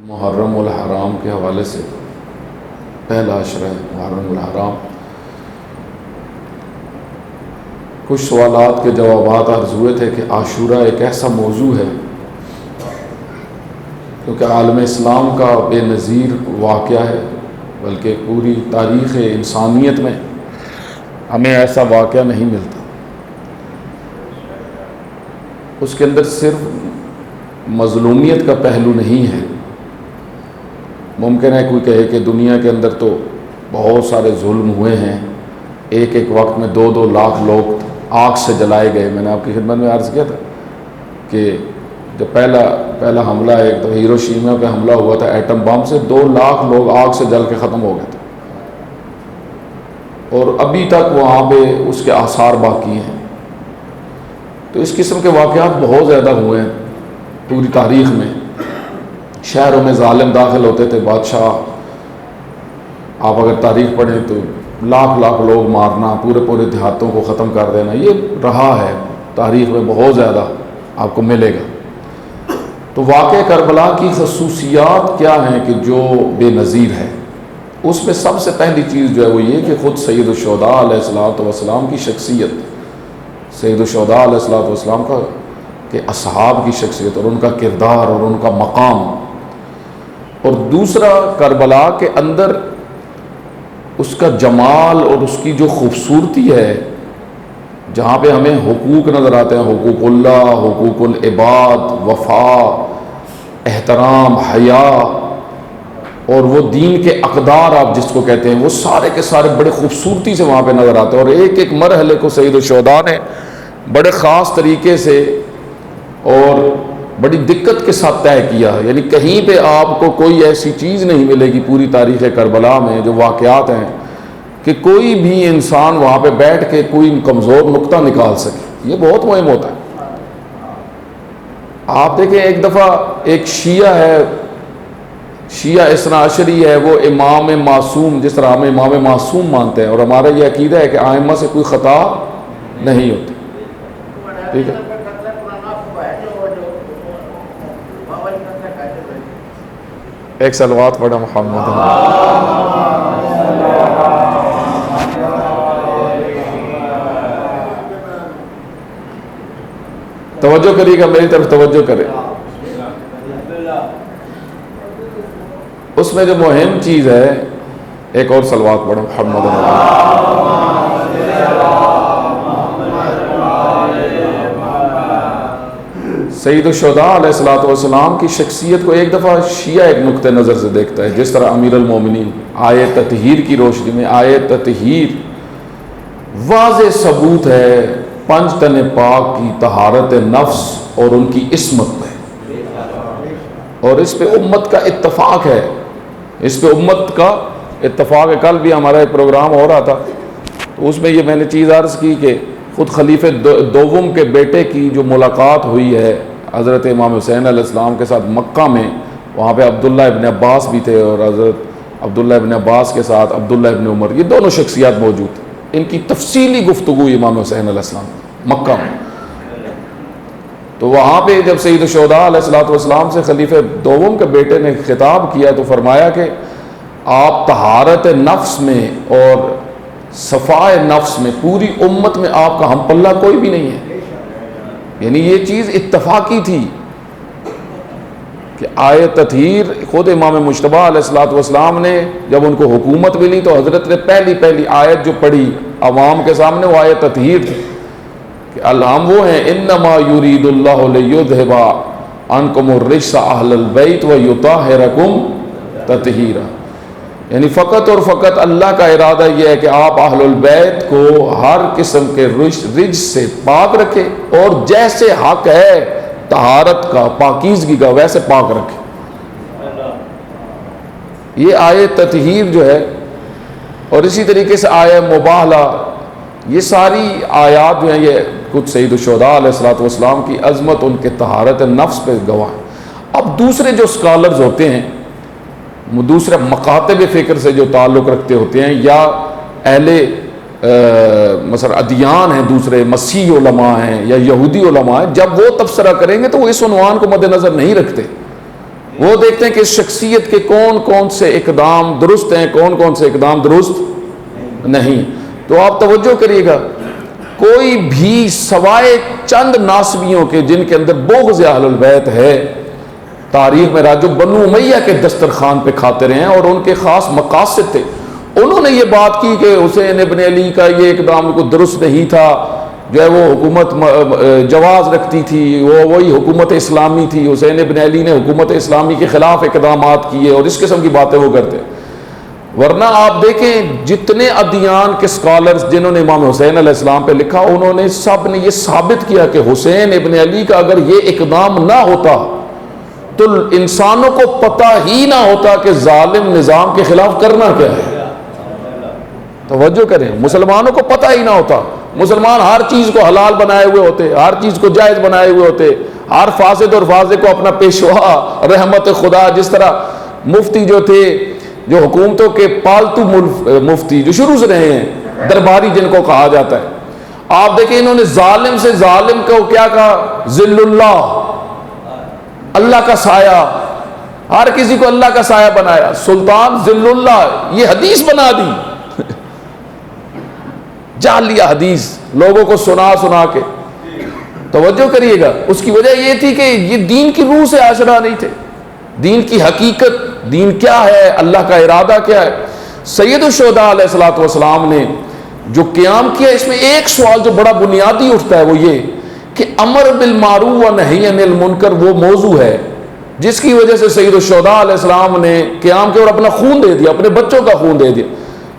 محرم الحرام کے حوالے سے پہلا عشرہ ہے محرم الحرام. کچھ سوالات کے جوابات عرض ہوئے تھے کہ عاشورہ ایک ایسا موضوع ہے کیونکہ عالم اسلام کا بے نظیر واقعہ ہے، بلکہ پوری تاریخ انسانیت میں ہمیں ایسا واقعہ نہیں ملتا. اس کے اندر صرف مظلومیت کا پہلو نہیں ہے. ممکن ہے کوئی کہے کہ دنیا کے اندر تو بہت سارے ظلم ہوئے ہیں، ایک وقت میں 2-2 لاکھ لوگ آگ سے جلائے گئے. میں نے آپ کی خدمت میں عرض کیا تھا کہ جب پہلا حملہ ایک تو ہیروشیما پہ حملہ ہوا تھا ایٹم بم سے، 2 لاکھ لوگ آگ سے جل کے ختم ہو گئے تھے، اور ابھی تک وہاں پہ اس کے آثار باقی ہیں. تو اس قسم کے واقعات بہت زیادہ ہوئے ہیں پوری تاریخ میں. شہروں میں ظالم داخل ہوتے تھے، بادشاہ، آپ اگر تاریخ پڑھیں تو لاکھ لوگ مارنا، پورے دیہاتوں کو ختم کر دینا، یہ رہا ہے تاریخ میں بہت زیادہ آپ کو ملے گا. تو واقعہ کربلا کی خصوصیات کیا ہیں کہ جو بے نظیر ہے؟ اس میں سب سے پہلی چیز جو ہے وہ یہ کہ خود سید الشہداء علیہ السلام کی شخصیت، سید الشہداء علیہ السلام کا کہ اصحاب کی شخصیت اور ان کا کردار اور ان کا مقام. اور دوسرا کربلا کے اندر اس کا جمال اور اس کی جو خوبصورتی ہے، جہاں پہ ہمیں حقوق نظر آتے ہیں، حقوق اللہ، حقوق العباد، وفا، احترام، حیا، اور وہ دین کے اقدار آپ جس کو کہتے ہیں، وہ سارے کے سارے بڑے خوبصورتی سے وہاں پہ نظر آتے ہیں. اور ایک مرحلے کو سید الشہداء نے بڑے خاص طریقے سے اور بڑی دقت کے ساتھ طے کیا. یعنی کہیں پہ آپ کو کوئی ایسی چیز نہیں ملے گی پوری تاریخ کربلا میں جو واقعات ہیں کہ کوئی بھی انسان وہاں پہ بیٹھ کے کوئی کمزور نقطہ نکال سکے. یہ بہت مہم ہوتا ہے. آپ دیکھیں ایک دفعہ ایک شیعہ ہے، شیعہ اثنا عشری ہے، وہ امام معصوم، جس طرح ہم امام معصوم مانتے ہیں اور ہمارا یہ عقیدہ ہے کہ ائمہ سے کوئی خطا نہیں ہوتی، ٹھیک ہے. ایک صلوات پڑھا محمد. توجہ کریے گا، میری طرف توجہ کرے. اس میں جو مہم چیز ہے، ایک اور صلوات پڑھو محمد. سید الشہداء علیہ السلام کی شخصیت کو ایک دفعہ شیعہ ایک نقطہ نظر سے دیکھتا ہے، جس طرح امیر المومنین آیہ تطہیر کی روشنی میں. آیہ تطہیر واضح ثبوت ہے 5 تن پاک کی طہارت نفس اور ان کی عصمت پہ، اور اس پہ امت کا اتفاق ہے. اس پہ امت کا اتفاق ہے. کل بھی ہمارا ایک پروگرام ہو رہا تھا، تو اس میں یہ میں نے چیز عرض کی کہ خود خلیفہ دوم کے بیٹے کی جو ملاقات ہوئی ہے حضرت امام حسین علیہ السلام کے ساتھ مکہ میں، وہاں پہ عبداللہ ابن عباس بھی تھے، اور حضرت عبداللہ ابن عباس کے ساتھ عبداللہ ابن عمر، یہ دونوں شخصیات موجود تھے. ان کی تفصیلی گفتگو امام حسین علیہ السلام مکہ میں. تو وہاں پہ جب سید الشہداء علیہ السلام سے خلیفہ دوم کے بیٹے نے خطاب کیا تو فرمایا کہ آپ طہارت نفس میں اور صفائے نفس میں پوری امت میں آپ کا ہم پلہ کوئی بھی نہیں ہے. یعنی یہ چیز اتفاقی تھی کہ آیہ تطہیر خود امام مجتبی علیہ السلام نے جب ان کو حکومت ملی تو حضرت نے پہلی آیت جو پڑھی عوام کے سامنے وہ آیہ تطہیر تھی کہ ہم وہ ہیں انما یرید اللہ لیذھب عنکم الرجس اہل البیت ویطہرکم تطہیرا. یعنی فقط اور فقط اللہ کا ارادہ یہ ہے کہ آپ اہل البیت کو ہر قسم کے رجس سے پاک رکھے، اور جیسے حق ہے طہارت کا، پاکیزگی کا، ویسے پاک رکھے. یہ آیہ تطہیر جو ہے، اور اسی طریقے سے آیہ مباہلہ، یہ ساری آیات جو ہیں یہ کچھ سید الشہداء علیہ السلام کی عظمت، ان کے طہارت نفس پہ گواہ. اب دوسرے جو اسکالرز ہوتے ہیں، دوسرے مکاتب فکر سے جو تعلق رکھتے ہوتے ہیں، یا اہل مثلا ادیان ہیں، دوسرے مسیحی علماء ہیں یا یہودی علماء ہیں، جب وہ تبصرہ کریں گے تو وہ اس عنوان کو مد نظر نہیں رکھتے. وہ دیکھتے ہیں کہ اس شخصیت کے کون کون سے اقدام درست ہیں، کون کون سے اقدام درست نہیں۔ تو آپ توجہ کریے گا، کوئی بھی سوائے چند ناسبیوں کے جن کے اندر بغض اہل البیت ہے، تاریخ میں جو بنو امیہ کے دسترخوان پہ کھاتے رہے ہیں اور ان کے خاص مقاصد تھے، انہوں نے یہ بات کی کہ حسین ابن علی کا یہ اقدام کو درست نہیں تھا، جو ہے وہ حکومت جواز رکھتی تھی، وہ وہی حکومت اسلامی تھی، حسین ابن علی نے حکومت اسلامی کے خلاف اقدامات کیے، اور اس قسم کی باتیں وہ کرتے۔ ورنہ آپ دیکھیں جتنے ادیان کے سکالرز جنہوں نے امام حسین علیہ السلام پہ لکھا، انہوں نے سب نے یہ ثابت کیا کہ حسین ابن علی کا اگر یہ اقدام نہ ہوتا تو انسانوں کو پتہ ہی نہ ہوتا کہ ظالم نظام کے خلاف کرنا کیا ہے۔ توجہ کریں، مسلمانوں کو پتہ ہی نہ ہوتا، مسلمان ہر چیز کو حلال بنائے ہوئے ہوتے، ہر چیز کو جائز بنائے ہوئے ہوتے، ہر فاسد اور فاسق کو اپنا پیشوا رحمت خدا، جس طرح مفتی جو تھے، جو حکومتوں کے پالتو مفتی جو شروع سے رہے ہیں، درباری جن کو کہا جاتا ہے، آپ دیکھیں انہوں نے ظالم سے ظالم کو کیا کہا؟ ذل اللہ، اللہ کا سایہ، ہر کسی کو اللہ کا سایہ بنایا، سلطان ذل اللہ، یہ حدیث بنا دی، جان لیا حدیث لوگوں کو سنا سنا کے۔ توجہ کریے گا، اس کی وجہ یہ تھی کہ یہ دین کی روح سے آشنا نہیں تھے، دین کی حقیقت، دین کیا ہے، اللہ کا ارادہ کیا ہے۔ سید الشہداء علیہ الصلوۃ والسلام نے جو قیام کیا، اس میں ایک سوال جو بڑا بنیادی اٹھتا ہے وہ یہ کہ امر بالمعروف و نہی عن المنکر وہ موضوع ہے جس کی وجہ سے سید الشہداء علیہ السلام نے قیام کیا اور اپنا خون دے دیا، اپنے بچوں کا خون دے دیا۔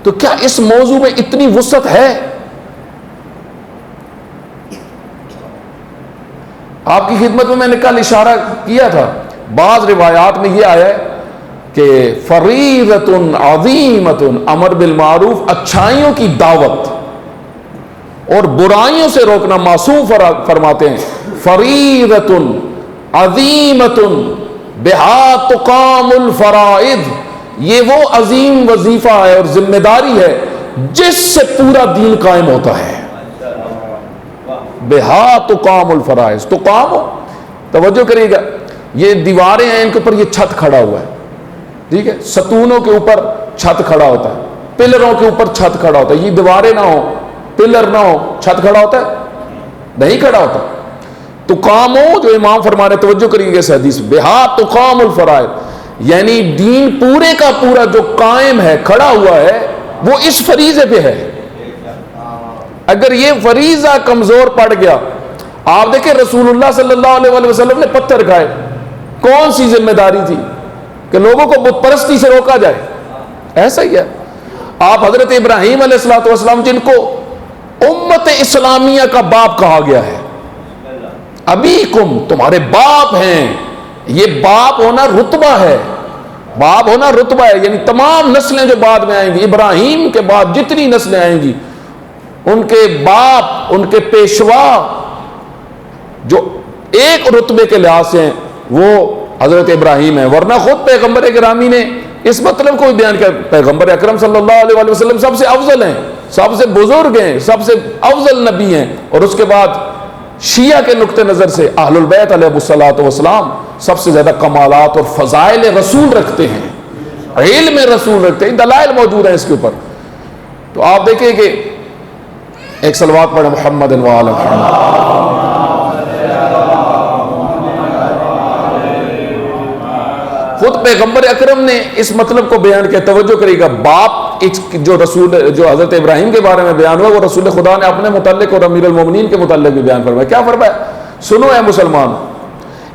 تو کیا اس موضوع میں اتنی وسعت ہے؟ آپ کی خدمت میں نے کل اشارہ کیا تھا، بعض روایات میں یہ آیا ہے کہ فریضۃ عظیمۃ، امر بالمعروف اچھائیوں کی دعوت اور برائیوں سے روکنا، معصوم فرماتے ہیں فریضۃ عظیمۃ بہا تقام الفرائض، یہ وہ عظیم وظیفہ ہے اور ذمہ داری ہے جس سے پورا دین قائم ہوتا ہے۔ بہا تقام الفرائض، تقام، توجہ کریے گا، یہ دیواریں ہیں، ان کے اوپر یہ چھت کھڑا ہوا ہے، ٹھیک ہے، ستونوں کے اوپر چھت کھڑا ہوتا ہے، پلروں کے اوپر چھت کھڑا ہوتا ہے، یہ دیواریں نہ ہو، پلر نہ ہو، چھت کھڑا ہوتا ہے؟ نہیں کھڑا ہوتا۔ تقام جو امام فرمانے، توجہ کریے گا اس حدیث، بہا تقام الفرائض، یعنی دین پورے کا پورا جو قائم ہے، کھڑا ہوا ہے، وہ اس فریضے پہ ہے۔ اگر یہ فریضہ کمزور پڑ گیا، آپ دیکھیں رسول اللہ صلی اللہ علیہ وسلم نے پتھر کھائے، کون سی ذمہ داری تھی کہ لوگوں کو بت پرستی سے روکا جائے؟ ایسا ہی ہے۔ آپ حضرت ابراہیم علیہ الصلوۃ والسلام جن کو امت اسلامیہ کا باپ کہا گیا ہے، ابیکم، تمہارے باپ ہیں، یہ باپ ہونا رتبہ ہے، باپ ہونا رتبہ ہے، یعنی تمام نسلیں جو بعد میں آئیں گی، ابراہیم کے بعد جتنی نسلیں آئیں گی، ان کے باپ، ان کے پیشوا جو ایک رتبے کے لحاظ سے ہیں وہ حضرت ابراہیم ہیں۔ ورنہ خود پیغمبر گرامی نے اس مطلب کو بیان کیا، پیغمبر اکرم صلی اللہ علیہ وسلم سب سے افضل ہیں، سب سے بزرگ ہیں، سب سے افضل نبی ہیں، اور اس کے بعد شیعہ کے نقطہ نظر سے اہل البیت علیہ الصلوۃ والسلام سب سے زیادہ کمالات اور فضائل رسول رکھتے ہیں، علم رسول رکھتے ہیں، دلائل موجود ہیں اس کے اوپر۔ تو آپ دیکھیں کہ ایک صلوات پڑھیں محمد و آل محمد۔ خود پیغمبر اکرم نے اس مطلب کو بیان کیا، توجہ کرے گا، باپ جو رسول جو حضرت ابراہیم کے بارے میں بیان ہوا وہ رسول خدا نے اپنے متعلق اور امیر المومنین کے متعلق بھی بیان فرمایا۔ کیا فرمایا؟ سنو اے مسلمان،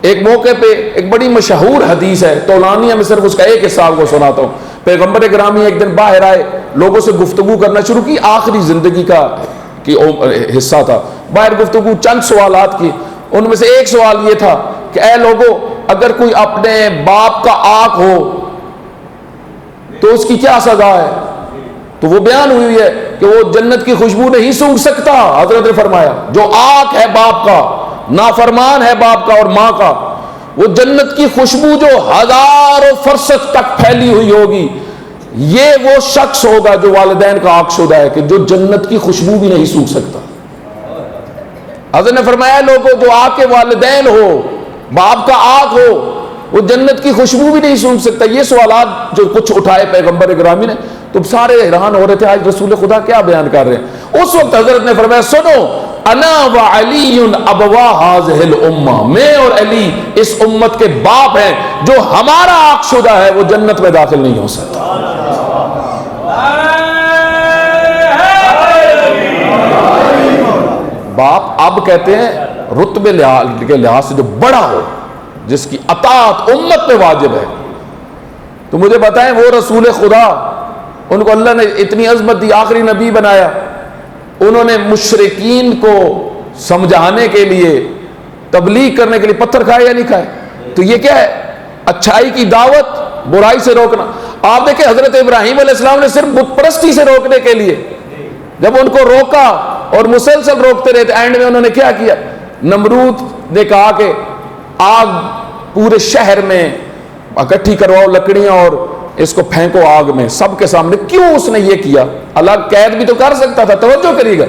ایک موقع پہ ایک بڑی مشہور حدیث ہے، طولانیہ میں صرف اس کا ایک حصہ کو سناتا ہوں۔ پیغمبر گرامی ایک دن باہر آئے، لوگوں سے گفتگو کرنا شروع کی، آخری زندگی کا حصہ تھا، باہر گفتگو چند سوالات کی، ان میں سے ایک سوال یہ تھا کہ اے لوگوں، اگر کوئی اپنے باپ کا آق ہو تو اس کی کیا سزا ہے؟ تو وہ بیان ہوئی ہے کہ وہ جنت کی خوشبو نہیں سونگھ سکتا۔ حضرت نے فرمایا جو آق ہے باپ کا، نافرمان ہے باپ کا اور ماں کا، وہ جنت کی خوشبو جو ہزاروں فرسخ تک پھیلی ہوئی ہوگی، یہ وہ شخص ہوگا جو والدین کا آق شدہ ہے کہ جو جنت کی خوشبو بھی نہیں سونگھ سکتا۔ حضرت نے فرمایا لوگوں جو آق کے والدین ہو، باپ کا آق ہو، وہ جنت کی خوشبو بھی نہیں سونگھ سکتا. یہ سوالات جو کچھ اٹھائے پیغمبر گرامی نے تو سارے حیران ہو رہے تھے آج رسول خدا کیا بیان کر رہے ہیں. اس وقت حضرت نے فرمایا سنو انا وعلی ابوا هذه الامہ، میں اور علی اس امت کے باپ ہیں، جو ہمارا عاق شدہ ہے وہ جنت میں داخل نہیں ہو سکتا. باپ اب کہتے ہیں رتبے کے لحاظ سے جو بڑا ہو، جس کی اطاعت امت پہ واجب ہے. تو مجھے بتائیں وہ رسول خدا، ان کو اللہ نے اتنی عظمت دی، آخری نبی بنایا، انہوں نے مشرکین کو سمجھانے کے لیے، تبلیغ کرنے کے لیے پتھر کھائے یا نہیں کھائے؟ تو یہ کیا ہے؟ اچھائی کی دعوت، برائی سے روکنا. آپ دیکھیں حضرت ابراہیم علیہ السلام نے صرف بت پرستی سے روکنے کے لیے جب ان کو روکا اور مسلسل روکتے رہتے، اینڈ میں انہوں نے کیا کیا؟ نمرود نے کہا کہ آگ پورے شہر میں اکٹھی کرواؤ لکڑیاں اور اس کو پھینکو آگ میں سب کے سامنے. کیوں اس نے یہ کیا؟ اللہ قید بھی تو کر سکتا تھا. توجہ کریے گا،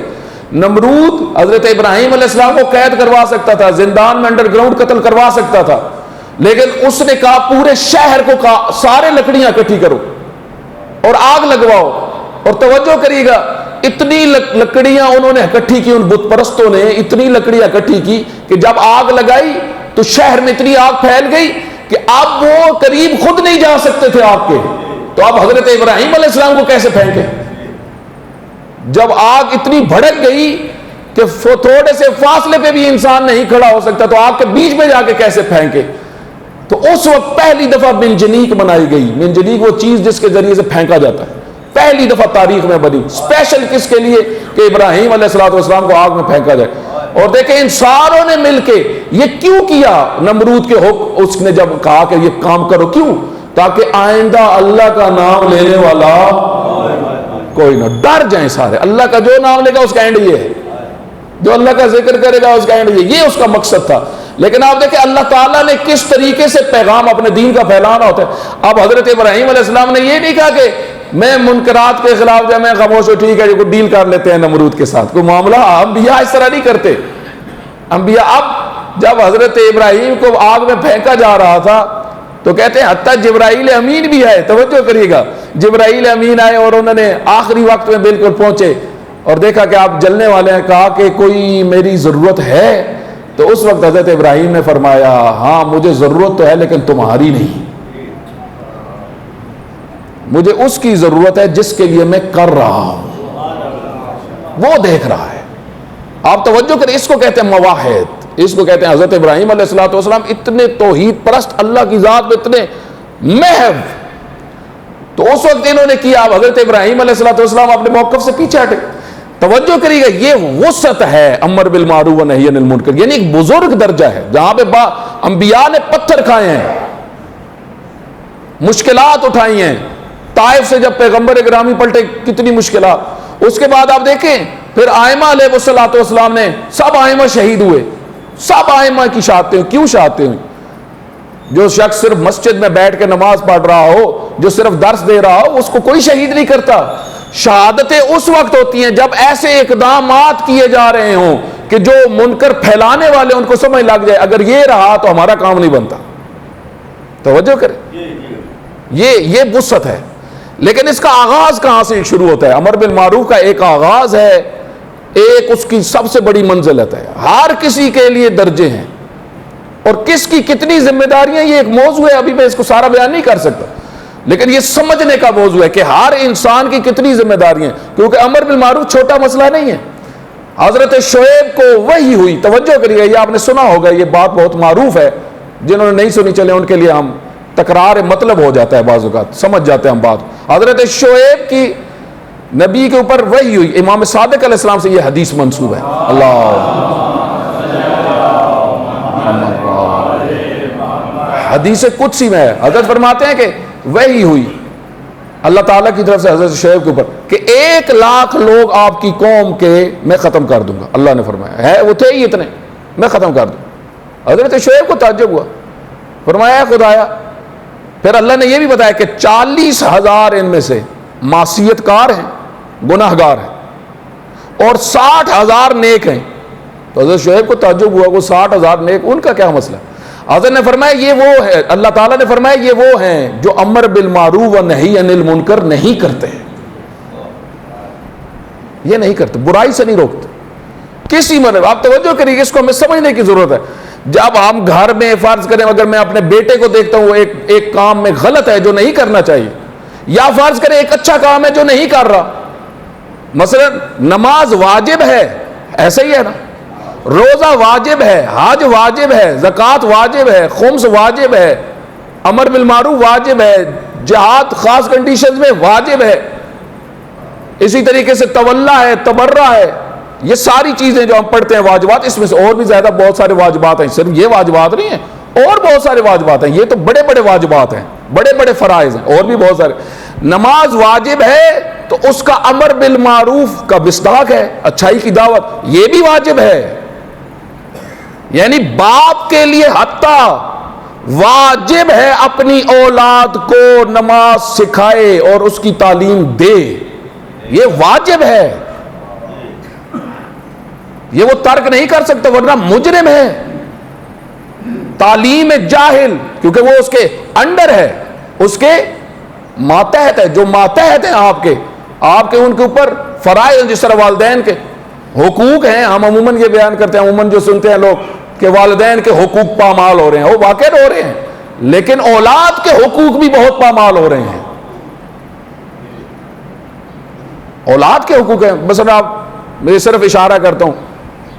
نمرود حضرت ابراہیم علیہ السلام کو قید کروا سکتا تھا، زندان میں انڈر گراؤنڈ قتل کروا سکتا تھا، لیکن اس نے کہا پورے شہر کو کہا سارے لکڑیاں اکٹھی کرو اور آگ لگواؤ. اور توجہ کریے گا، اتنی لکڑیاں انہوں نے اکٹھی کی، ان بت پرستوں نے اتنی لکڑیاں اکٹھی کی کہ جب آگ لگائی تو شہر میں اتنی آگ پھیل گئی کہ اب وہ قریب خود نہیں جا سکتے تھے آگ کے. تو اب حضرت ابراہیم علیہ السلام کو کیسے پھینکے؟ جب آگ اتنی بھڑک گئی کہ تھوڑے سے فاصلے پہ بھی انسان نہیں کھڑا ہو سکتا، تو آگ کے بیچ میں جا کے کیسے پھینکے؟ تو اس وقت پہلی دفعہ منجنیق بنائی گئی. منجنیق وہ چیز جس کے ذریعے سے پھینکا جاتا ہے، پہلی دفعہ تاریخ میں بنی، اسپیشل کس کے لیے؟ کہ ابراہیم علیہ السلام کو آگ میں پھینکا جائے. اور دیکھیں ان ساروں نے مل کے یہ کیوں کیا؟ نمرود کے حکم اس نے جب کہا کہ یہ کام کرو، کیوں؟ تاکہ آئندہ اللہ کا نام لینے والا کوئی نہ، ڈر جائیں سارے. اللہ کا جو نام لے گا اس کا اینڈ یہ ہے، جو اللہ کا ذکر کرے گا اس کا اینڈ یہ اس کا مقصد تھا. لیکن آپ دیکھیں اللہ تعالیٰ نے کس طریقے سے پیغام اپنے دین کا پھیلانا ہوتا ہے. اب حضرت ابراہیم علیہ السلام نے یہ نہیں کہا کہ میں منکرات کے خلاف جب میں خاموش ہوں، ٹھیک ہے جو ڈیل کر لیتے ہیں نمرود کے ساتھ، کوئی معاملہ. انبیاء اس طرح نہیں کرتے. انبیاء اب جب حضرت ابراہیم کو آگ میں پھینکا جا رہا تھا تو کہتے ہیں حتیٰ جبرائیل امین بھی آئے. توجہ کریے گا، جبرائیل امین آئے اور انہوں نے آخری وقت میں بالکل پہنچے اور دیکھا کہ آپ جلنے والے ہیں. کہا کہ کوئی میری ضرورت ہے؟ تو اس وقت حضرت ابراہیم نے فرمایا ہاں مجھے ضرورت تو ہے لیکن تمہاری نہیں، مجھے اس کی ضرورت ہے جس کے لیے میں کر رہا ہوں، وہ دیکھ رہا ہے. آپ توجہ کریں، اس کو کہتے ہیں مواحد، اس کو کہتے ہیں حضرت ابراہیم علیہ السلام اتنے توحید پرست، اللہ کی ذات میں اتنے محو. تو اس وقت انہوں نے کیا. اب حضرت ابراہیم علیہ السلام اپنے موقف سے پیچھے ہٹے. توجہ کریے گا، یہ وسعت ہے امر بالمعروف و نہی عن المنکر، یعنی ایک بزرگ درجہ ہے جہاں پہ انبیاء نے پتھر کھائے ہیں، مشکلات اٹھائی ہیں. طائف سے جب پیغمبر گرامی پلٹے کتنی مشکلات. اس کے بعد آپ دیکھیں پھر آئمہ علیہ السلام نے، سب آئمہ شہید ہوئے. سب آئمہ کی شہادتیں. کیوں شہادتیں ہوئی؟ جو شخص صرف مسجد میں بیٹھ کے نماز پڑھ رہا ہو، جو صرف درس دے رہا ہو، اس کو کوئی شہید نہیں کرتا. شہادتیں اس وقت ہوتی ہیں جب ایسے اقدامات کیے جا رہے ہوں کہ جو منکر پھیلانے والے ان کو سمجھ لگ جائے اگر یہ رہا تو ہمارا کام نہیں بنتا. توجہ کریں، یہ وسعت ہے. لیکن اس کا آغاز کہاں سے شروع ہوتا ہے؟ امر بالمعروف کا ایک آغاز ہے، ایک اس کی سب سے بڑی منزلت ہے. ہر کسی کے لیے درجے ہیں اور کس کی کتنی ذمہ داریاں، یہ ایک موضوع ہے. ابھی میں اس کو سارا بیان نہیں کر سکتا، لیکن یہ سمجھنے کا موضوع ہے کہ ہر انسان کی کتنی ذمہ داریاں، کیونکہ امر بالمعروف چھوٹا مسئلہ نہیں ہے. حضرت شعیب کو وحی ہوئی. توجہ کریے، یہ آپ نے سنا ہوگا، یہ بات بہت معروف ہے. جنہوں نے نہیں سنی چلے ان کے لیے ہم تکرار مطلب ہو جاتا ہے، بعض اوقات سمجھ جاتے ہیں ہم بات. حضرت شعیب کی نبی کے اوپر وحی ہوئی. امام صادق علیہ السلام سے یہ حدیث منسوب ہے. حدیث قدسی میں ہے، حضرت فرماتے ہیں کہ وحی ہوئی اللہ تعالیٰ کی طرف سے حضرت شعیب کے اوپر کہ 1,00,000 لوگ آپ کی قوم کے میں ختم کر دوں گا. اللہ نے فرمایا ہے، وہ تھے ہی اتنے، میں ختم کر دوں. حضرت شعیب کو تعجب ہوا، فرمایا خدایا. پھر اللہ نے یہ بھی بتایا کہ 40,000 ان میں سے معصیت کار ہیں، گناہ گار ہیں، اور 60,000 نیک ہیں. تو حضرت شعیب کو تعجب ہوا، وہ 60,000 نیک، ان کا کیا مسئلہ؟ حضرت نے فرمایا یہ وہ ہے، اللہ تعالیٰ نے فرمایا یہ وہ ہیں جو امر بالمعروف و نہی عن المنکر نہیں کرتے، یہ نہیں کرتے، برائی سے نہیں روکتے کسی مطلب. آپ توجہ کریے، اس کو ہمیں سمجھنے کی ضرورت ہے. جب ہم گھر میں فرض کریں اگر میں اپنے بیٹے کو دیکھتا ہوں وہ ایک کام میں غلط ہے جو نہیں کرنا چاہیے، یا فرض کریں ایک اچھا کام ہے جو نہیں کر رہا، مثلا نماز واجب ہے، ایسا ہی ہے نا، روزہ واجب ہے، حج واجب ہے، زکوٰۃ واجب ہے، خمس واجب ہے، امر بالمعروف واجب ہے، جہاد خاص کنڈیشنز میں واجب ہے، اسی طریقے سے تولا ہے، تبرہ ہے، یہ ساری چیزیں جو ہم پڑھتے ہیں واجبات، اس میں سے اور بھی زیادہ بہت سارے واجبات ہیں، صرف یہ واجبات نہیں ہیں، اور بہت سارے واجبات ہیں، یہ تو بڑے بڑے واجبات ہیں، بڑے بڑے فرائض ہیں، اور بھی بہت سارے. نماز واجب ہے تو اس کا امر بالمعروف کا مصداق ہے، اچھائی کی دعوت، یہ بھی واجب ہے. یعنی باپ کے لیے حتیٰ واجب ہے اپنی اولاد کو نماز سکھائے اور اس کی تعلیم دے، یہ واجب ہے، یہ وہ ترک نہیں کر سکتا ورنہ مجرم ہے. تعلیم جاہل، کیونکہ وہ اس کے انڈر ہے، اس کے ماتحت ہے، جو ماتحت ہیں آپ کے ان کے اوپر فرائض، جس طرح والدین کے حقوق ہیں. ہم عموماً یہ بیان کرتے ہیں، عموماً جو سنتے ہیں لوگ کہ والدین کے حقوق پامال ہو رہے ہیں، وہ واقع ہو رہے ہیں، لیکن اولاد کے حقوق بھی بہت پامال ہو رہے ہیں. اولاد کے حقوق ہیں. بس آپ میں صرف اشارہ کرتا ہوں،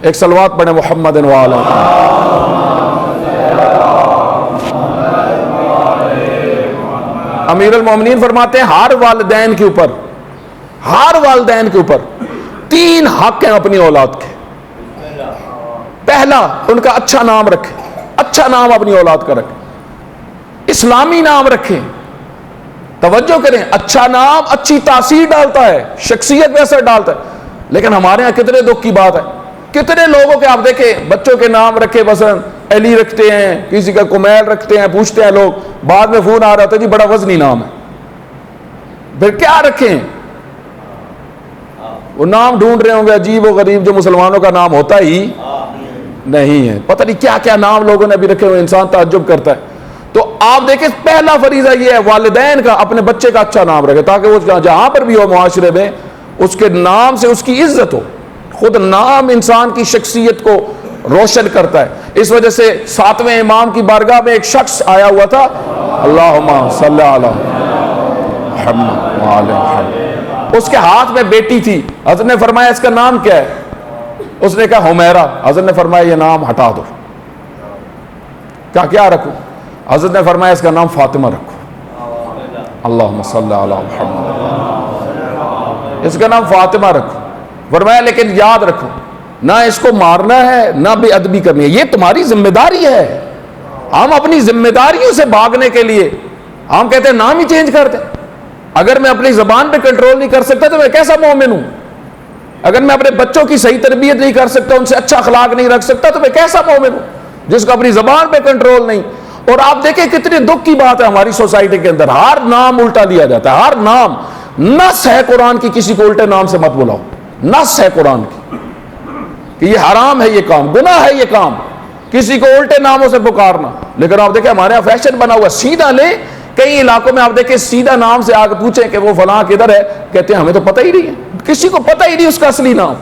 ایک صلوات پڑھیں محمد وعلیہ. امیر المومنین فرماتے ہیں ہر والدین کے اوپر 3 حق ہیں اپنی اولاد کے. پہلا، ان کا اچھا نام رکھیں، اچھا نام اپنی اولاد کا رکھیں، اسلامی نام رکھیں. توجہ کریں، اچھا نام اچھی تاثیر ڈالتا ہے، شخصیت پہ اثر ڈالتا ہے. لیکن ہمارے ہاں کتنے دکھ کی بات ہے، کتنے لوگوں کے آپ دیکھیں بچوں کے نام رکھے، مثلا علی رکھتے ہیں، کسی کا کمیل رکھتے ہیں، پوچھتے ہیں لوگ، بعد میں فون آ رہا تھا جی بڑا وزنی نام ہے. پھر کیا رکھیں؟ وہ نام ڈھونڈ رہے ہوں گے عجیب و غریب جو مسلمانوں کا نام ہوتا ہی نہیں ہے، پتہ نہیں کیا کیا نام لوگوں نے ابھی رکھے ہوئے، انسان تعجب کرتا ہے. تو آپ دیکھیں پہلا فریضہ یہ ہے والدین کا اپنے بچے کا اچھا نام رکھے، تاکہ وہ جہاں پر بھی ہو معاشرے میں اس کے نام سے اس کی عزت ہو. خود نام انسان کی شخصیت کو روشن کرتا ہے. اس وجہ سے 7ویں امام کی بارگاہ میں ایک شخص آیا ہوا تھا، اللہم صلی علی محمد وعلی محمد، اس کے ہاتھ میں بیٹی تھی. حضرت نے فرمایا اس کا نام کیا ہے؟ اس نے کہا حمیرہ. حضرت نے فرمایا یہ نام ہٹا دو. کیا رکھوں؟ حضرت نے فرمایا اس کا نام فاطمہ رکھو. اللہم صلی علی محمد، اس کا نام فاطمہ رکھو. فرمایا لیکن یاد رکھو نہ اس کو مارنا ہے نہ بے ادبی کرنی ہے، یہ تمہاری ذمہ داری ہے. ہم اپنی ذمہ داریوں سے بھاگنے کے لیے ہم کہتے ہیں نام ہی چینج کر دیں. اگر میں اپنی زبان پہ کنٹرول نہیں کر سکتا تو میں کیسا مومن ہوں؟ اگر میں اپنے بچوں کی صحیح تربیت نہیں کر سکتا، ان سے اچھا اخلاق نہیں رکھ سکتا تو میں کیسا مومن ہوں جس کو اپنی زبان پہ کنٹرول نہیں. اور آپ دیکھیں کتنے دکھ کی بات ہے ہماری سوسائٹی کے اندر، ہر نام الٹا لیا جاتا ہے، ہر نام. نص ہے قرآن کی کسی کو الٹے نام سے مت بلاؤ، نص ہے قرآن کی کہ یہ حرام ہے، یہ کام گناہ ہے، یہ کام کسی کو الٹے ناموں سے پکارنا. لیکن آپ دیکھیں ہمارے یہاں فیشن بنا ہوا سیدھا لے. کئی علاقوں میں آپ دیکھیں سیدھا نام سے آگے پوچھیں کہ وہ فلاں کدھر ہے، کہتے ہیں ہمیں تو پتہ ہی نہیں ہے، کسی کو پتہ ہی نہیں اس کا اصلی نام،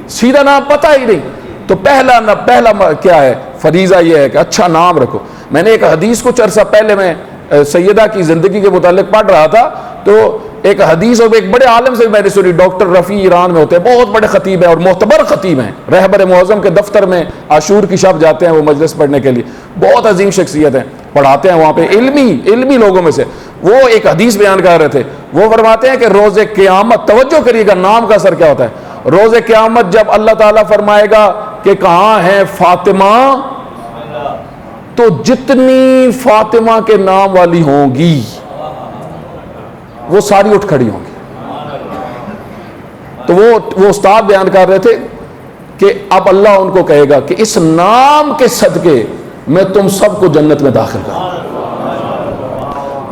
سیدھا نام پتہ ہی نہیں. تو پہلا کیا ہے فریضہ یہ ہے کہ اچھا نام رکھو. میں نے ایک حدیث کچھ عرصہ پہلے میں سیدہ کی زندگی کے متعلق پڑھ رہا تھا، تو ایک حدیث اور ایک بڑے عالم سے میں نے سنی، ڈاکٹر رفیع ایران میں ہوتے ہیں، بہت بڑے خطیب ہیں اور معتبر خطیب ہیں، رہبر معظم کے دفتر میں عاشور کی شب جاتے ہیں وہ مجلس پڑھنے کے لیے، بہت عظیم شخصیت ہیں، پڑھاتے ہیں وہاں پہ علمی لوگوں میں سے. وہ ایک حدیث بیان کر رہے تھے، وہ فرماتے ہیں کہ روز قیامت، توجہ کریے گا نام کا اثر کیا ہوتا ہے، روز قیامت جب اللہ تعالیٰ فرمائے گا کہ کہاں ہے فاطمہ، تو جتنی فاطمہ کے نام والی ہوں گی وہ ساری اٹھ کھڑی ہوں گی. تو وہ استاد بیان کر رہے تھے کہ اب اللہ ان کو کہے گا کہ اس نام کے صدقے میں تم سب کو جنت میں داخل کروں،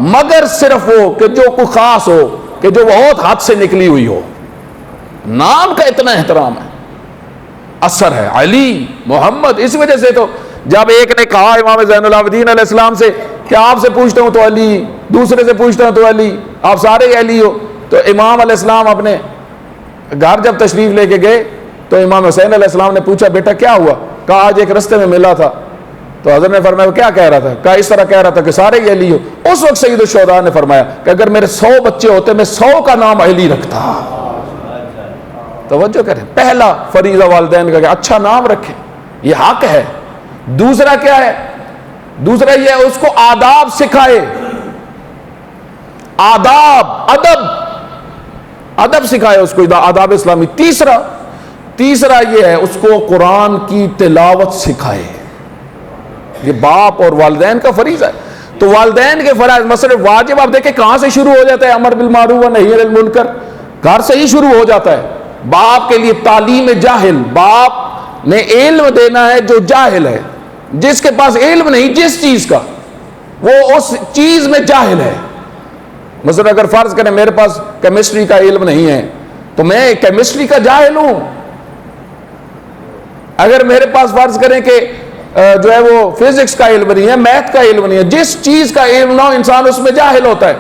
مگر صرف وہ کہ جو کوئی خاص ہو، کہ جو بہت ہاتھ سے نکلی ہوئی ہو. نام کا اتنا احترام ہے، اثر ہے، علی محمد. اس وجہ سے تو جب ایک نے کہا امام زین العابدین علیہ السلام سے کہ آپ سے پوچھتا ہوں تو علی, دوسرے سے پوچھتا ہوں تو علی, آپ سارے علی ہو, تو امام علیہ السلام اپنے گھر جب تشریف لے کے گئے تو امام حسین علیہ السلام نے پوچھا بیٹا کیا ہوا؟ کہا آج ایک رستے میں ملا تھا تو حضرت نے فرمایا وہ کیا کہہ رہا تھا؟ کہا اس طرح کہہ رہا تھا کہ سارے علی ہو. اس وقت سید الشہداء نے فرمایا کہ اگر میرے 100 بچے ہوتے میں 100 کا نام علی رکھتا. توجہ کریں, پہلا فریضہ والدین کا کہ اچھا نام رکھیں, یہ حق ہے. دوسرا کیا ہے؟ دوسرا یہ ہے اس کو آداب سکھائے, آداب, ادب سکھائے اس کو, آداب اسلامی. تیسرا یہ ہے اس کو قرآن کی تلاوت سکھائے. یہ باپ اور والدین کا فریضہ ہے. تو والدین کے فرائض مثلا واجب آپ دیکھیں کہاں سے شروع ہو جاتا ہے؟ امر بالمعروف و نہی عن المنکر, گھر سے ہی شروع ہو جاتا ہے. باپ کے لیے تعلیم جاہل, باپ نے علم دینا ہے جو جاہل ہے, جس کے پاس علم نہیں جس چیز کا, وہ اس چیز میں جاہل ہے. مثلا اگر فرض کریں میرے پاس کیمسٹری کا علم نہیں ہے تو میں کیمسٹری کا جاہل ہوں. اگر میرے پاس فرض کریں کہ جو ہے وہ فزکس کا علم نہیں ہے, میتھ کا علم نہیں ہے, جس چیز کا علم نہ ہو انسان اس میں جاہل ہوتا ہے.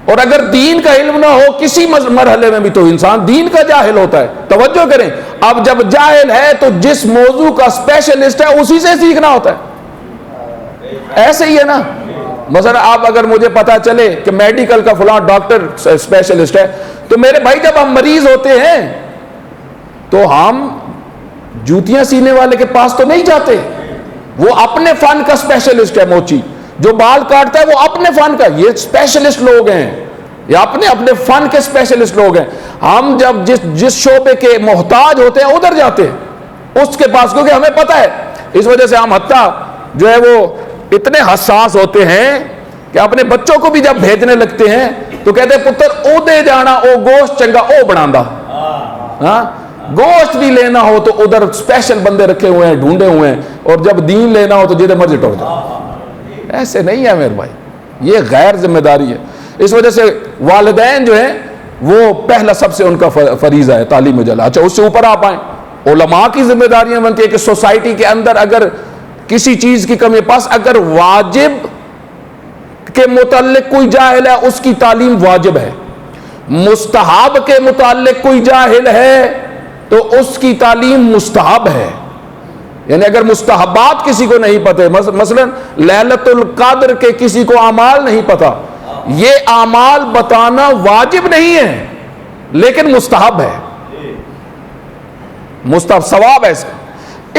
اور اگر دین کا علم نہ ہو کسی مرحلے میں بھی تو انسان دین کا جاہل ہوتا ہے. توجہ کریں, اب جب جاہل ہے تو جس موضوع کا اسپیشلسٹ ہے اسی سے سیکھنا ہوتا ہے. ایسے ہی ہے نا. مثلا آپ اگر مجھے پتا چلے کہ میڈیکل کا فلاں ڈاکٹر اسپیشلسٹ ہے تو میرے بھائی جب ہم مریض ہوتے ہیں تو ہم جوتیاں سینے والے کے پاس تو نہیں جاتے, وہ اپنے فن کا اسپیشلسٹ ہے. موچی جو بال کاٹتا ہے وہ اپنے فن کا, یہ اسپیشلسٹ لوگ ہیں, یہ اپنے فن کے اسپیشلسٹ لوگ ہیں. ہم جب جس شعبے کے محتاج ہوتے ہیں ادھر جاتے ہیں اس کے پاس, کیونکہ ہمیں پتہ ہے. اس وجہ سے ہم حتیٰ جو ہے وہ اتنے حساس ہوتے ہیں کہ اپنے بچوں کو بھی جب بھیجنے لگتے ہیں تو کہتے ہیں پتر او دے جانا او گوشت چنگا او بناندا. ہاں, گوشت بھی لینا ہو تو ادھر اسپیشل بندے رکھے ہوئے ہیں, ڈھونڈے ہوئے ہیں, اور جب دین لینا ہو تو جدھر مرضی ٹوک جائے. ایسے نہیں ہے میرے بھائی, یہ غیر ذمہ داری ہے. اس وجہ سے والدین جو ہیں وہ پہلا سب سے ان کا فریضہ ہے تعلیم جلا. اچھا اس سے اوپر آپ آئیں, علماء کی ذمہ داریاں بنتی ہے کہ سوسائٹی کے اندر اگر کسی چیز کی کمی, پاس اگر واجب کے متعلق کوئی جاہل ہے اس کی تعلیم واجب ہے, مستحب کے متعلق کوئی جاہل ہے تو اس کی تعلیم مستحب ہے. یعنی اگر مستحبات کسی کو نہیں پتہ, مثلا لیلۃ القدر کے کسی کو اعمال نہیں پتہ, یہ اعمال بتانا واجب نہیں ہے لیکن مستحب ہے, مستحب ثواب ہے اس کا.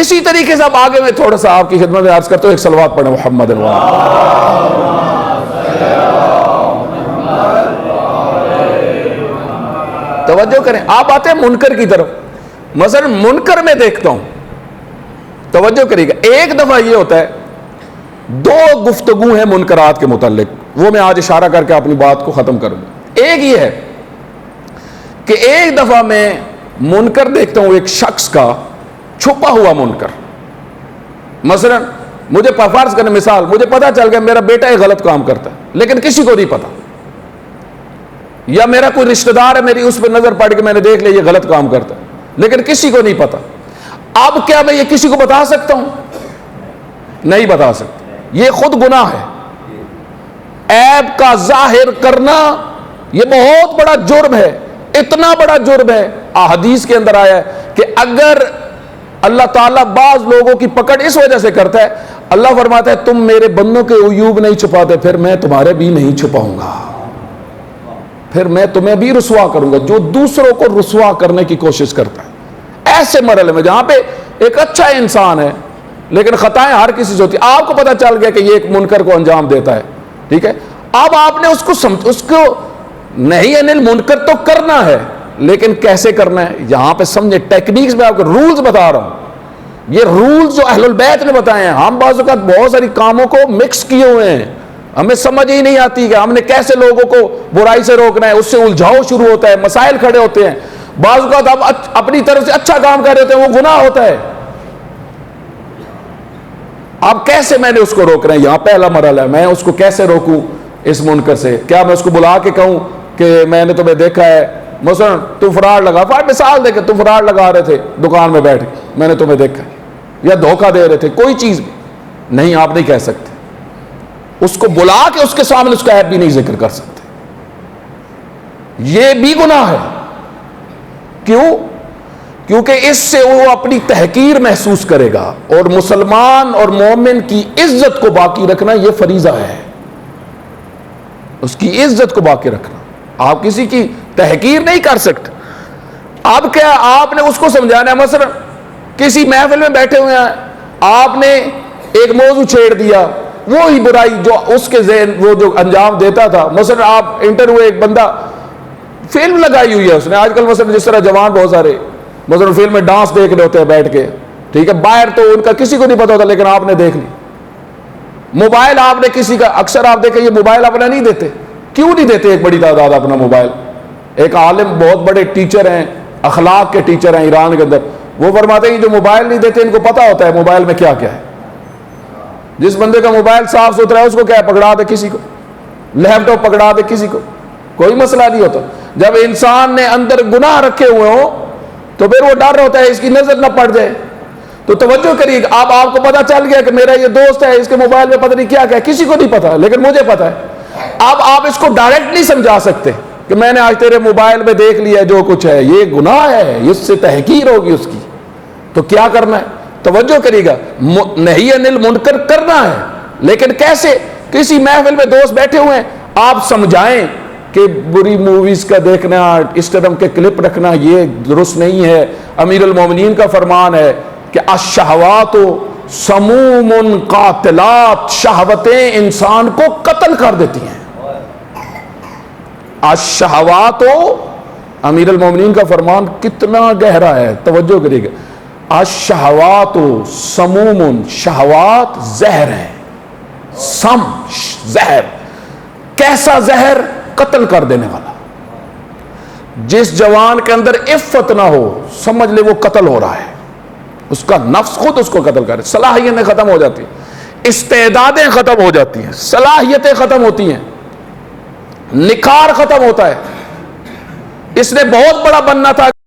اسی طریقے سے اب آگے میں تھوڑا سا آپ کی خدمت میں عرض کرتا ہوں, ایک صلوات پڑھیں محمد توجہ کریں. آپ آتے ہیں منکر کی طرف. مثلا منکر میں دیکھتا ہوں, توجہ کریے گا, ایک دفعہ یہ ہوتا ہے, دو گفتگو ہیں منکرات کے متعلق, وہ میں آج اشارہ کر کے اپنی بات کو ختم کروں. ایک یہ ہے کہ ایک دفعہ میں منکر دیکھتا ہوں ایک شخص کا چھپا ہوا منکر. مثلا مجھے فرض کرنے مثال, مجھے پتا چل گیا میرا بیٹا ایک غلط کام کرتا ہے لیکن کسی کو نہیں پتا, یا میرا کوئی رشتہ دار ہے میری اس پہ نظر پڑ کے میں نے دیکھ لیا یہ غلط کام کرتا ہے لیکن کسی کو نہیں پتا. اب کیا میں یہ کسی کو بتا سکتا ہوں؟ نہیں بتا سکتا, یہ خود گناہ ہے. عیب کا ظاہر کرنا یہ بہت بڑا جرم ہے, اتنا بڑا جرم ہے. احادیث کے اندر آیا ہے کہ اگر اللہ تعالیٰ بعض لوگوں کی پکڑ اس وجہ سے کرتا ہے, اللہ فرماتا ہے تم میرے بندوں کے عیوب نہیں چھپاتے پھر میں تمہارے بھی نہیں چھپاؤں گا, پھر میں تمہیں بھی رسوا کروں گا جو دوسروں کو رسوا کرنے کی کوشش کرتا ہے. ایسے مرحلے میں جہاں پہ ایک اچھا انسان ہے لیکن خطائیں ہر کسی سے ہوتی, آپ کو پتا چل گیا کہ یہ ایک منکر کو انجام دیتا ہے, ٹھیک ہے, اب آپ نے اس کو نہیں انل منکر تو کرنا ہے لیکن کیسے کرنا ہے یہاں پہ سمجھے. ٹیکنیکس میں آپ کو رولز بتا رہا ہوں, یہ رولز جو اہل البیت نے بتائے ہیں. ہم بعض اوقات بہت ساری کاموں کو مکس کیے ہوئے ہیں, ہمیں سمجھ ہی نہیں آتی کہ ہم نے کیسے لوگوں کو برائی سے روکنا ہے, اس سے الجھاؤ شروع ہوتا ہے, مسائل کھڑے ہوتے ہیں. بعض اوقات ہم اپنی طرف سے اچھا کام کر رہے ہوتے ہیں وہ گناہ ہوتا ہے. اب کیسے میں نے اس کو روکنا ہے, یہاں پہلا مرحلہ ہے, میں اس کو کیسے روکوں اس منکر سے. کیا میں اس کو بلا کے کہوں کہ میں نے تمہیں دیکھا ہے, مثلا تم فراڈ لگا, مثال دے کے تم فراڈ لگا رہے تھے دکان میں بیٹھ کے, میں نے تمہیں دیکھا, یا دھوکہ دے رہے تھے, کوئی چیز بھی, نہیں آپ نہیں کہہ سکتے، اس کو بلا کے اس کے سامنے اس کا عیب بھی نہیں ذکر کر سکتے، یہ بھی گناہ ہے۔ کیوں؟ کیونکہ اس سے وہ اپنی تحقیر محسوس کرے گا، اور مسلمان اور مومن کی عزت کو باقی رکھنا یہ فریضہ ہے، اس کی عزت کو باقی رکھنا۔ آپ کسی کی تحقیر نہیں کر سکتے۔ اب کیا آپ نے اس کو سمجھانا ہے، مثلا کسی محفل میں بیٹھے ہوئے ہیں، آپ نے ایک موضوع چھیڑ دیا، وہی برائی جو اس کے ذہن وہ جو انجام دیتا تھا، مثلا آپ انٹرویو ایک بندہ فلم لگائی ہوئی ہے اس نے، آج کل مثلا جس طرح جوان بہت سارے مثلا فلم میں ڈانس دیکھ رہے ہوتے ہیں بیٹھ کے، ٹھیک ہے، باہر تو ان کا کسی کو نہیں پتا ہوتا، لیکن آپ نے دیکھ لی۔ موبائل آپ نے کسی کا، اکثر آپ دیکھیں یہ موبائل اپنا نہیں دیتے، کیوں نہیں دیتے ایک بڑی تعداد اپنا موبائل؟ ایک عالم بہت بڑے ٹیچر ہیں، اخلاق کے ٹیچر ہیں ایران کے اندر، وہ فرماتے ہیں کہ جو موبائل نہیں دیتے ان کو پتا ہوتا ہے موبائل میں کیا کیا ہے۔ جس بندے کا موبائل صاف ستھرا ہے اس کو کیا ہے، پکڑا دے کسی کو، لیپ ٹاپ پکڑا دے کسی کو، کوئی مسئلہ نہیں ہوتا۔ جب انسان نے اندر گناہ رکھے ہوئے ہوں تو پھر وہ ڈر ہوتا ہے اس کی نظر نہ پڑ جائے، تو توجہ کریے گا۔ اب آپ کو پتا چل گیا کہ میرا یہ دوست ہے، اس کے موبائل میں پتہ نہیں کیا کیا، کسی کو نہیں پتا لیکن مجھے پتا ہے۔ اب آپ اس کو ڈائریکٹ نہیں سمجھا سکتے کہ میں نے آج تیرے موبائل میں دیکھ لیا جو کچھ ہے، یہ گناہ ہے، اس سے تحقیر ہوگی اس کی۔ تو کیا کرنا ہے؟ توجہ کریے گا، نہی عن المنکر کرنا ہے، لیکن کیسے؟ کسی محفل میں دوست بیٹھے ہوئے ہیں، آپ سمجھائیں کہ بری موویز کا دیکھنا، اس طرح کے کلپ رکھنا یہ درست نہیں ہے۔ امیر المومنین کا فرمان ہے کہ الشہوات سموم قاتلات، شہوتیں انسان کو قتل کر دیتی ہیں۔ الشہوات، امیر المومنین کا فرمان کتنا گہرا ہے، توجہ کریے گا۔ الشہوات سموم، شہوات زہر ہے، سم زہر۔ کیسا زہر؟ قتل کر دینے والا۔ جس جوان کے اندر عفت نہ ہو سمجھ لے وہ قتل ہو رہا ہے، اس کا نفس خود اس کو قتل کرے، صلاحیتیں ختم ہو جاتی ہیں، استعدادیں ختم ہو جاتی ہیں، صلاحیتیں ختم ہوتی ہیں، نکھار ختم ہوتا ہے۔ اس نے بہت بڑا بننا تھا،